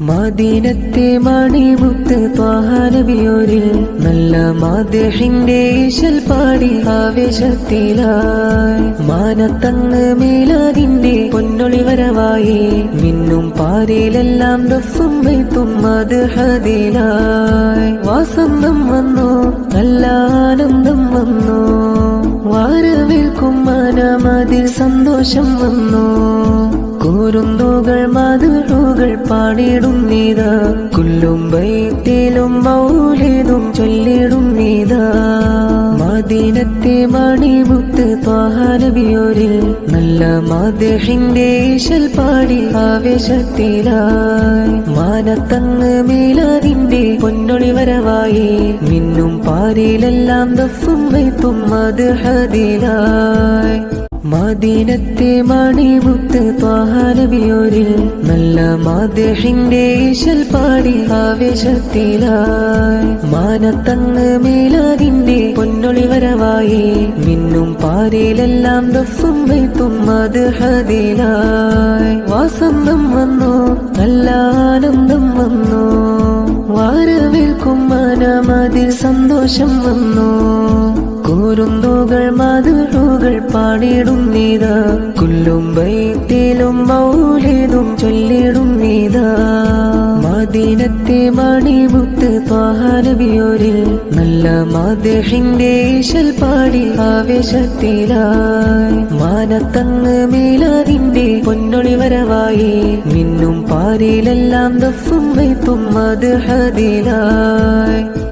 മദീനത്തെ മണിമുത്ത് ത്വാഹ നബിയോരിൽ നല്ല മദ്ഹിന്റെ ഈശൽ പാടി ആവേശത്തിലായി മാനത്തങ്ങ് മീലാദിന്റെ പൊന്നൊളി വരവായി മിന്നും പാരിലെല്ലാം ദഫും വൈത്തും മദ്ഹദിലായി വസന്തം വന്നു നല്ല ആനന്ദം വന്നു വാരവേൽക്കും മനമതിൽ സന്തോഷം വന്നു കൂരുന്തോകൾ മധുറുകൾ പാടിടുന്നീതാ കുല്ലും ബൈത്തിലും മൗലിദും ചൊല്ലിടുന്നീതാ മദീനത്തെ മണിമുത്ത് ത്വാഹ നബിയോരിൽ നല്ല മദ്ഹിന്റെ ഈശൽ പാടി ആവേശത്തിലായി മാനത്തങ്ങ് മീലാദിന്റെ പൊന്നൊളി വരവായി മിന്നും പാരിലെല്ലാം ദഫും വൈത്തും മദ്ഹദിലായി മദീനത്തെ മണിമുത്ത് ത്വാഹ നബിയോരിൽ നല്ല മദ്ഹിന്റെ ഈശൽ പാടി ആവേശത്തിലായി മാനത്തങ്ങ് മീലാദിന്റെ പൊന്നൊളി വരവായി മിന്നും പാരിലെല്ലാം ദഫും വൈത്തും മദ്ഹദിലായി വസന്തം വന്നു നല്ല ആനന്ദം വന്നു വാരവേൽക്കും മനമതിൽ സന്തോഷം വന്നു കൂരുന്തോകൾ മധുറുകൾ പാടിടുന്നീതാ കുല്ലും ബൈത്തിലും മൗലിദും ചൊല്ലിടുന്നീതാ മദീനത്തെ മണിമുത്ത് ത്വാഹ നബിയോരിൽ നല്ല മദ്ഹിന്റെ ഈശൽ പാടി ആവേശത്തിലായി മാനത്തങ്ങ് മീലാദിന്റെ പൊന്നൊളി വരവായി മിന്നും പാരിലെല്ലാം ദഫും വൈത്തും മദ്ഹദിലായി